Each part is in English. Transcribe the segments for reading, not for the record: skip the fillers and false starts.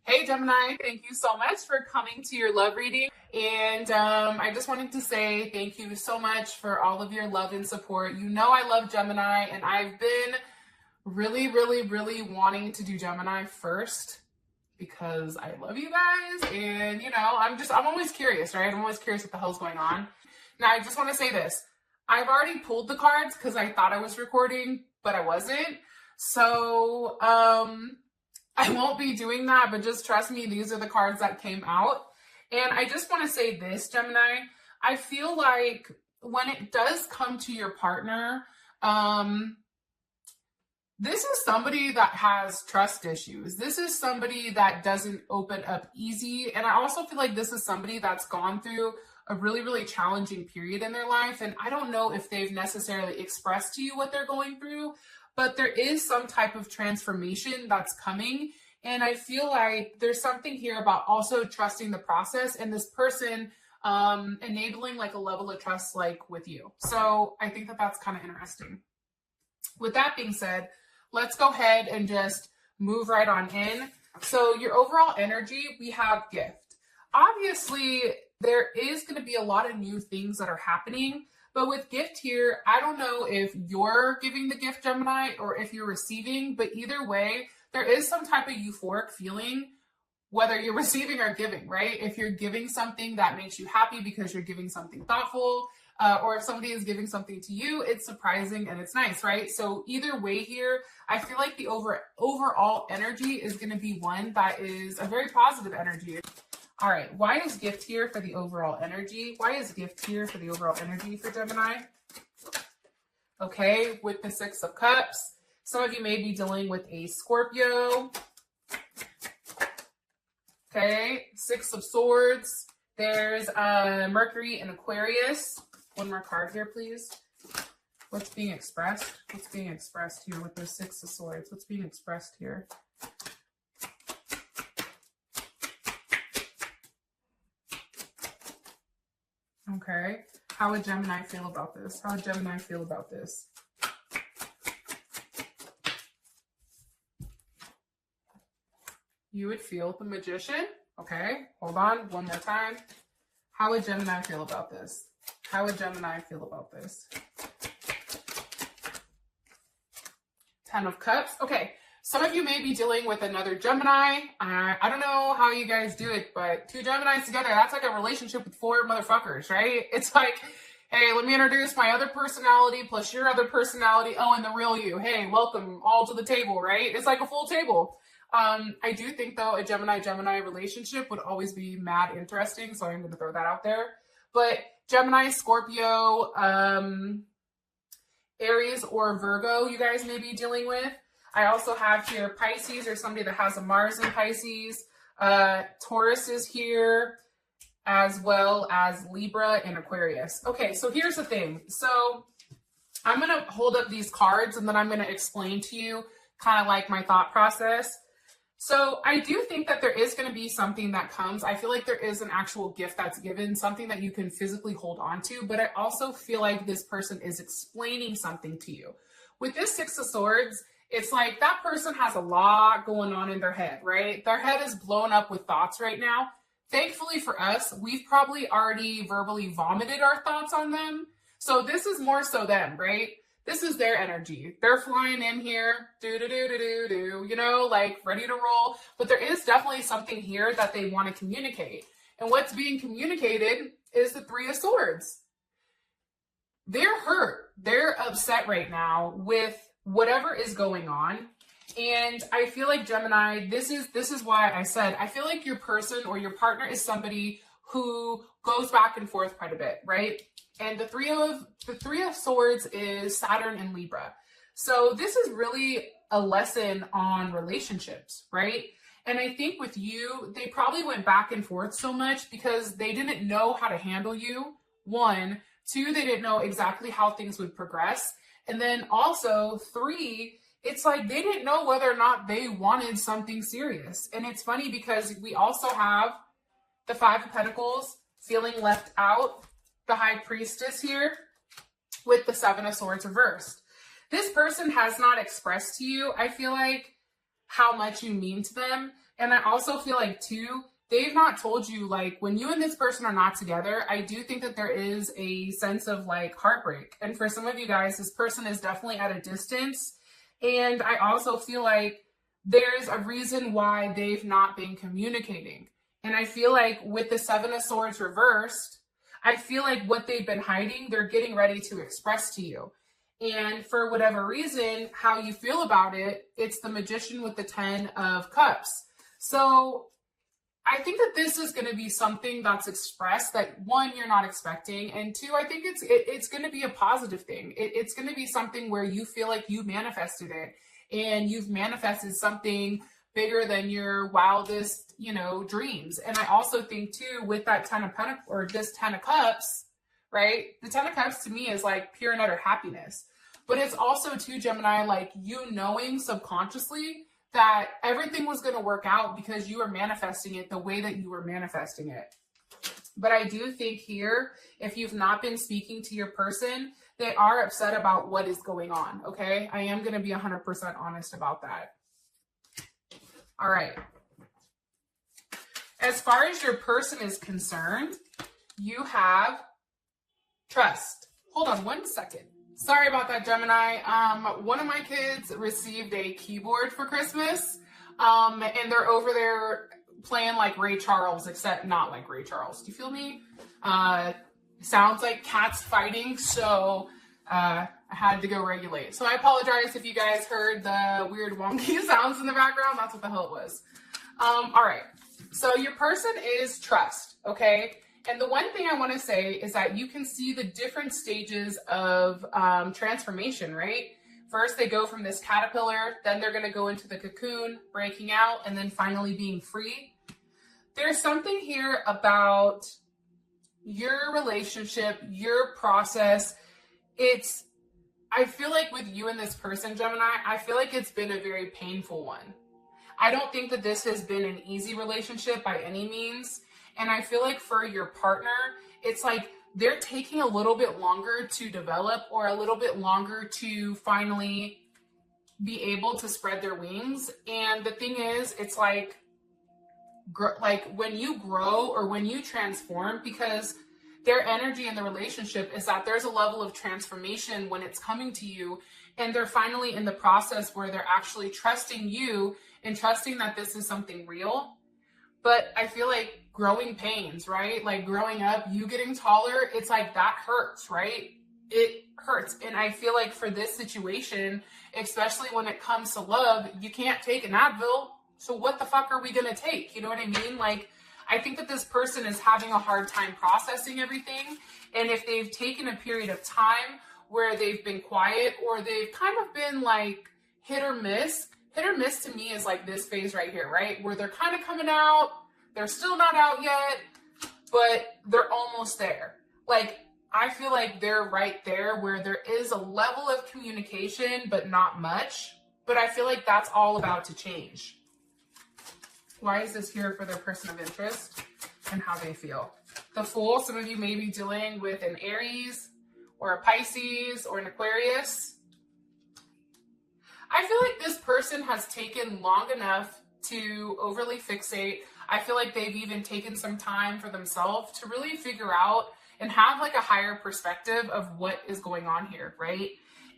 Hey Gemini, thank you so much for coming to your love reading. And I just wanted to say thank you so much for all of your love and support. You know I love Gemini, and I've been really wanting to do Gemini first because I love you guys. And you know, I'm always curious, right? I'm always curious what the hell's going on. Now I just want to say this. I've already pulled the cards because I thought I was recording, but I wasn't. So, I won't be doing that, but just trust me, these are the cards that came out. And I just want to say this, Gemini, I feel like when it does come to your partner, this is somebody that has trust issues. This is somebody that doesn't open up easy. And I also feel like this is somebody that's gone through a really challenging period in their life. And I don't know if they've necessarily expressed to you what they're going through, but there is some type of transformation that's coming. And I feel like there's something here about also trusting the process and this person enabling like a level of trust like with you. So I think that that's kind of interesting. With that being said, let's go ahead and just move right on in. So your overall energy, we have gift. Obviously, there is going to be a lot of new things that are happening. But with gift here, I don't know if you're giving the gift, Gemini, or if you're receiving, but either way, there is some type of euphoric feeling, whether you're receiving or giving, right? If you're giving something that makes you happy because you're giving something thoughtful, or if somebody is giving something to you, it's surprising and it's nice, right? So either way here, I feel like the overall energy is going to be one that is a very positive energy. All right, why is gift here for the overall energy? Why is gift here for the overall energy for Gemini? Okay, with the Six of Cups, some of you may be dealing with a Scorpio. Okay, Six of Swords. There's Mercury and Aquarius. One more card here, please. What's being expressed? What's being expressed here with the Six of Swords? What's being expressed here? Okay. How would Gemini feel about this? How would Gemini feel about this? You would feel the Magician. Okay. Hold on. One more time. How would Gemini feel about this? How would Gemini feel about this? Ten of Cups. Okay. Some of you may be dealing with another Gemini. I don't know how you guys do it, but two Geminis together, that's like a relationship with four motherfuckers, right? It's like, hey, let me introduce my other personality plus your other personality. Oh, and the real you. Hey, welcome all to the table, right? It's like a full table. I do think, though, a Gemini-Gemini relationship would always be mad interesting, so I'm going to throw that out there. But Gemini, Scorpio, Aries, or Virgo, you guys may be dealing with. I also have here Pisces, or somebody that has a Mars in Pisces. Taurus is here, as well as Libra and Aquarius. Okay, so here's the thing. So I'm going to hold up these cards, and then I'm going to explain to you kind of like my thought process. So I do think that there is going to be something that comes. I feel like there is an actual gift that's given, something that you can physically hold on to. But I also feel like this person is explaining something to you. With this Six of Swords, it's like that person has a lot going on in their head, right? Their head is blown up with thoughts right now. Thankfully for us, we've probably already verbally vomited our thoughts on them. So this is more so them, right? This is their energy. They're flying in here, you know, like ready to roll. But there is definitely something here that they want to communicate. And what's being communicated is the Three of Swords. They're hurt. They're upset right now with whatever is going on. And I feel like Gemini, this is why I said, I feel like your person or your partner is somebody who goes back and forth quite a bit, right? And the three of Swords is Saturn and Libra. So this is really a lesson on relationships, right? And I think with you, they probably went back and forth so much because they didn't know how to handle you. One, two, they didn't know exactly how things would progress. And then also, three, it's like they didn't know whether or not they wanted something serious. And it's funny because we also have the Five of Pentacles feeling left out, the High Priestess here with the Seven of Swords reversed. This person has not expressed to you, I feel like, how much you mean to them. And I also feel like too, they've not told you, like, when you and this person are not together, I do think that there is a sense of like heartbreak. And for some of you guys, this person is definitely at a distance. And I also feel like there's a reason why they've not been communicating. And I feel like with the Seven of Swords reversed, I feel like what they've been hiding, they're getting ready to express to you. And for whatever reason, how you feel about it, it's the Magician with the 10 of Cups. So I think that this is going to be something that's expressed that, one, you're not expecting, and two, I think it's going to be a positive thing. It's going to be something where you feel like you manifested it, and you've manifested something bigger than your wildest, dreams. And I also think too, with that 10 of Pentacles, or this 10 of Cups, right? The 10 of Cups to me is like pure and utter happiness. But it's also too, Gemini, like you knowing subconsciously that everything was going to work out because you were manifesting it the way that you were manifesting it. But I do think here, if you've not been speaking to your person, they are upset about what is going on, okay? I am going to be 100% honest about that. All right. As far as your person is concerned, you have trust. Hold on one second. Sorry about that, Gemini. One of my kids received a keyboard for Christmas, and they're over there playing like Ray Charles, except not like Ray Charles. Do you feel me? Sounds like cats fighting, so I had to go regulate. So I apologize if you guys heard the weird wonky sounds in the background. That's what the hell it was. All right. So your person is trust, okay? And the one thing I want to say is that you can see the different stages of transformation, right? First, they go from this caterpillar, then they're going to go into the cocoon, breaking out, and then finally being free. There's something here about your relationship, your process. I feel like with you and this person, Gemini, I feel like it's been a very painful one. I don't think that this has been an easy relationship by any means. And I feel like for your partner, it's like they're taking a little bit longer to develop, or a little bit longer to finally be able to spread their wings. And the thing is, it's like when you grow or when you transform, because their energy in the relationship is that there's a level of transformation when it's coming to you, and they're finally in the process where they're actually trusting you and trusting that this is something real. But I feel like growing pains, right? Like growing up, you getting taller, it's like that hurts, right? It hurts. And I feel like for this situation, especially when it comes to love, you can't take an Advil. So what the fuck are we going to take? You know what I mean? Like, I think that this person is having a hard time processing everything. And if they've taken a period of time where they've been quiet, or they've kind of been like hit or miss to me is like this phase right here, right? Where they're kind of coming out, they're still not out yet, but they're almost there. Like, I feel like they're right there where there is a level of communication, but not much. But I feel like that's all about to change. Why is this here for their person of interest and how they feel? The Fool, some of you may be dealing with an Aries or a Pisces or an Aquarius. I feel like this person has taken long enough to overly fixate. I feel like they've even taken some time for themselves to really figure out and have like a higher perspective of what is going on here, right?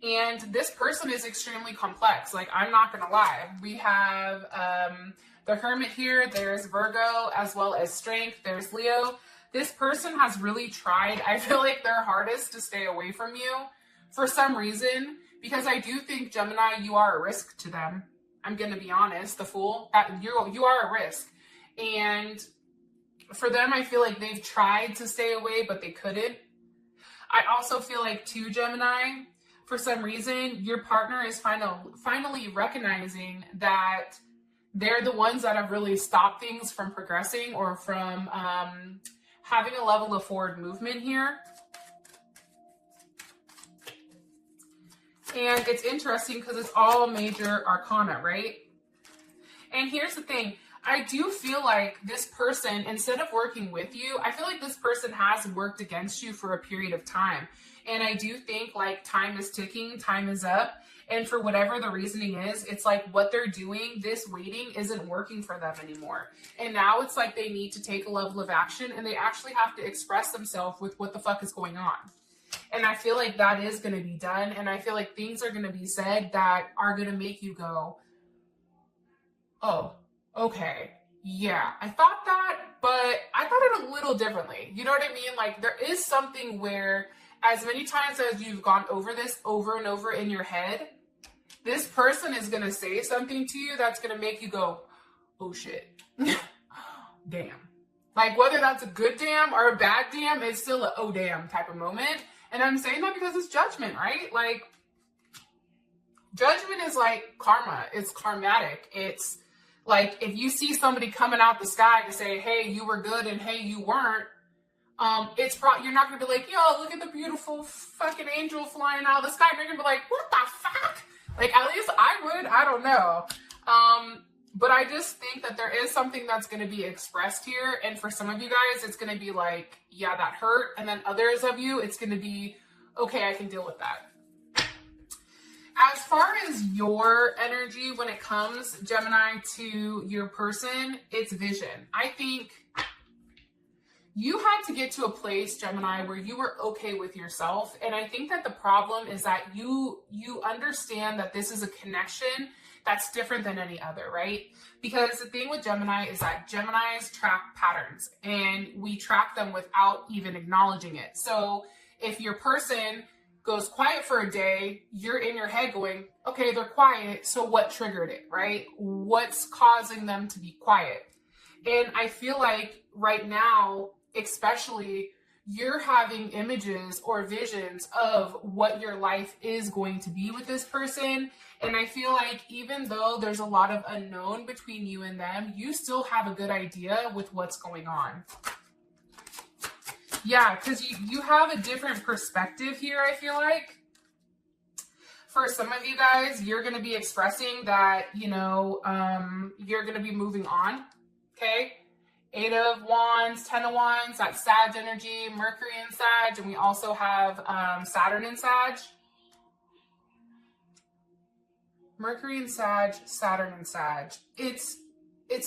And this person is extremely complex. Like, I'm not going to lie. We have the Hermit here. There's Virgo, as well as Strength. There's Leo. This person has really tried, I feel like, their hardest to stay away from you for some reason. Because I do think, Gemini, you are a risk to them. I'm going to be honest. The Fool, you are a risk. And for them, I feel like they've tried to stay away, but they couldn't. I also feel like, too, Gemini, for some reason, your partner is finally recognizing that they're the ones that have really stopped things from progressing, or from having a level of forward movement here. And it's interesting because it's all major arcana, right? And here's the thing. I do feel like this person, instead of working with you, I feel like this person has worked against you for a period of time. And I do think like time is ticking, time is up. And for whatever the reasoning is, it's like what they're doing, this waiting isn't working for them anymore. And now it's like they need to take a level of action and they actually have to express themselves with what the fuck is going on. And I feel like that is going to be done. And I feel like things are going to be said that are going to make you go, oh, okay, yeah, I thought that, but I thought it a little differently. You know what I mean? Like there is something where as many times as you've gone over this over and over in your head, this person is going to say something to you that's going to make you go, oh shit, damn. Like whether that's a good damn or a bad damn, it's still a oh damn type of moment. And I'm saying that because it's judgment, right? Like judgment is like karma. It's karmatic. It's like if you see somebody coming out the sky to say, hey, you were good and hey, you weren't, it's probably, you're not going to be like, yo, look at the beautiful fucking angel flying out of the sky. You're going to be like, what the fuck? Like, at least I would. I don't know. But I just think that there is something that's going to be expressed here. And for some of you guys, it's going to be like, yeah, that hurt. And then others of you, it's going to be, okay, I can deal with that. As far as your energy, when it comes, Gemini, to your person, it's vision. I think you had to get to a place, Gemini, where you were okay with yourself. And I think that the problem is that you understand that this is a connection that's different than any other, right? Because the thing with Gemini is that Geminis track patterns and we track them without even acknowledging it. So if your person goes quiet for a day, you're in your head going, okay, they're quiet. So what triggered it, right? What's causing them to be quiet? And I feel like right now, especially, you're having images or visions of what your life is going to be with this person. And I feel like even though there's a lot of unknown between you and them, you still have a good idea with what's going on. Yeah, because you have a different perspective here, I feel like. For some of you guys, you're going to be expressing that, you know, you're going to be moving on, okay? 8 of Wands, 10 of Wands, that's Sag energy, Mercury in Sag, and we also have Saturn in Sag. Mercury in Sag, Saturn in Sag. It's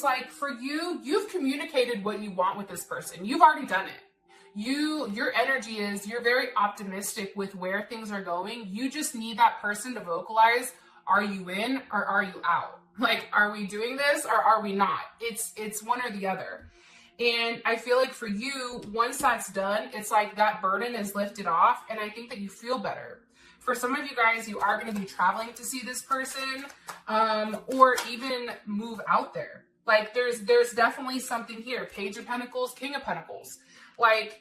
like for you, you've communicated what you want with this person. You've already done it. Your energy is, you're very optimistic with where things are going. You just need that person to vocalize, are you in or are you out? Like, are we doing this or are we not? It's one or the other. And I feel like for you, once that's done, it's like that burden is lifted off. And I think that you feel better. For some of you guys, you are going to be traveling to see this person, or even move out there. Like there's definitely something here. Page of Pentacles, King of Pentacles. Like,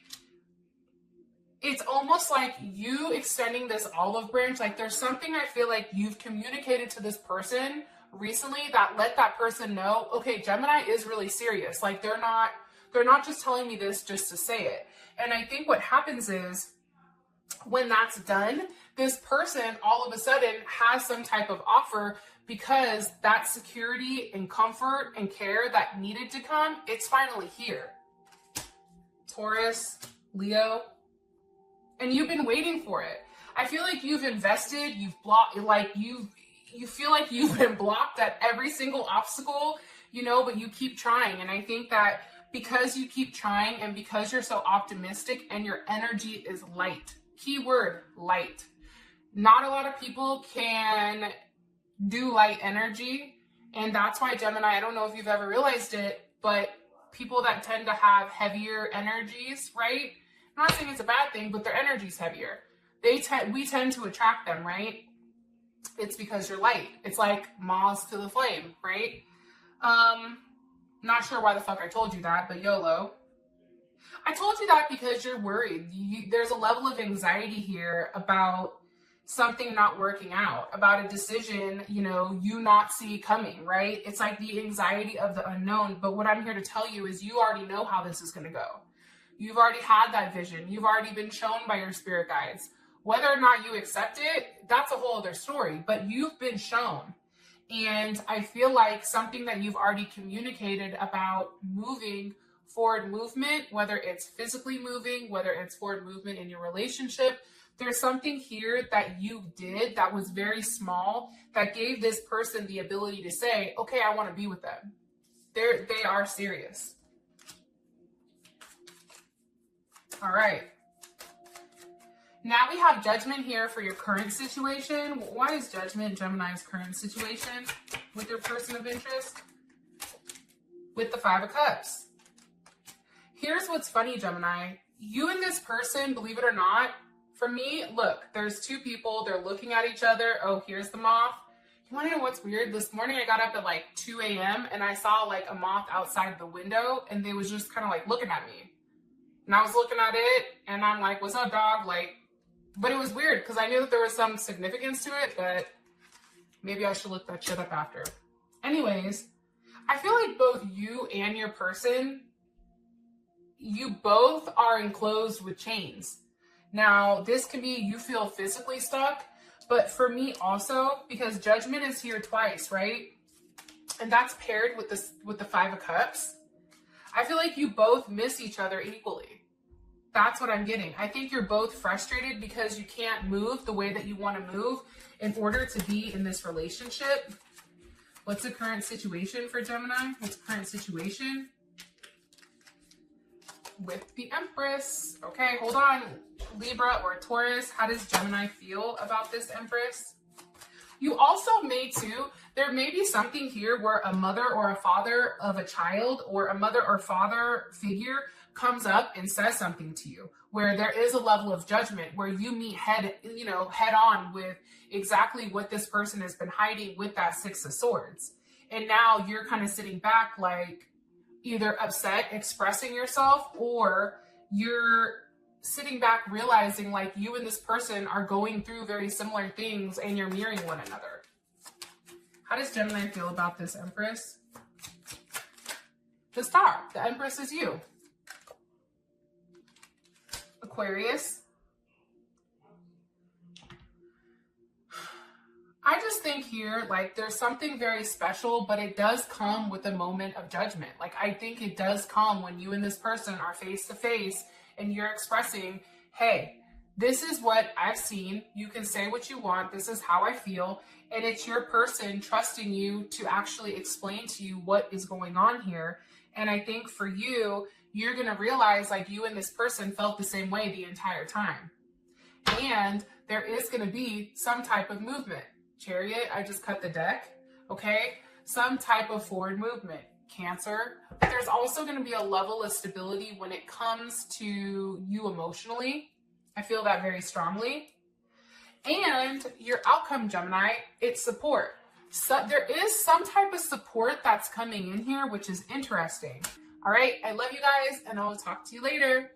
it's almost like you extending this olive branch. Like there's something I feel like you've communicated to this person recently that let that person know, okay, Gemini is really serious. Like they're not just telling me this just to say it. And I think what happens is when that's done, this person all of a sudden has some type of offer because that security and comfort and care that needed to come, it's finally here. Taurus, Leo, and you've been waiting for it. I feel like you've invested, you've blocked, like you feel like you've been blocked at every single obstacle, you know, but you keep trying. And I think that because you keep trying and because you're so optimistic and your energy is light, keyword light. Not a lot of people can do light energy. And that's why Gemini, I don't know if you've ever realized it, but people that tend to have heavier energies, right? I'm not saying it's a bad thing, but their energy's heavier. We tend to attract them, right? It's because you're light. It's like moths to the flame, right? Not sure why the fuck I told you that, but YOLO. I told you that because you're worried. There's a level of anxiety here about something not working out, about a decision, you know, you not see coming, right? It's like the anxiety of the unknown. But what I'm here to tell you is you already know how this is going to go. You've already had that vision. You've already been shown by your spirit guides. Whether or not you accept it, that's a whole other story, but you've been shown. And I feel like something that you've already communicated about moving forward movement, whether it's physically moving, whether it's forward movement in your relationship, There's something here that you did that was very small that gave this person the ability to say, okay, I want to be with them. They are serious. All right. Now we have Judgment here for your current situation. Why is Judgment Gemini's current situation with your person of interest? With the Five of Cups. Here's what's funny, Gemini. You and this person, believe it or not, for me, look, there's two people. They're looking at each other. Oh, here's the moth. You want to know what's weird? This morning I got up at like 2 a.m. and I saw like a moth outside the window and they was just kind of like looking at me. And I was looking at it and I'm like, what's up, dog? Like, but it was weird because I knew that there was some significance to it, but maybe I should look that shit up after. Anyways, I feel like both you and your person, you both are enclosed with chains. Now, this can be you feel physically stuck, but for me also, because Judgment is here twice, right? And that's paired with the Five of Cups. I feel like you both miss each other equally. That's what I'm getting. I think you're both frustrated because you can't move the way that you want to move in order to be in this relationship. What's the current situation for Gemini? What's the current situation? With the Empress. Okay, hold on. Libra or Taurus, how does Gemini feel about this Empress? You also may too, there may be something here where a mother or a father of a child or a mother or father figure comes up and says something to you, where there is a level of judgment, where you meet head on with exactly what this person has been hiding with that Six of Swords. And now you're kind of sitting back like either upset, expressing yourself, or you're sitting back realizing like you and this person are going through very similar things and you're mirroring one another. How does Gemini feel about this Empress? The Star. The Empress is you. Aquarius. I just think here, like, there's something very special, but it does come with a moment of judgment. Like, I think it does come when you and this person are face to face and you're expressing, hey, this is what I've seen. You can say what you want. This is how I feel. And it's your person trusting you to actually explain to you what is going on here. And I think for you, you're going to realize like you and this person felt the same way the entire time. And there is going to be some type of movement. Chariot, I just cut the deck. Okay. Some type of forward movement. Cancer. But there's also going to be a level of stability when it comes to you emotionally. I feel that very strongly. And your outcome, Gemini, it's support. So there is some type of support that's coming in here, which is interesting. All right. I love you guys, and I'll talk to you later.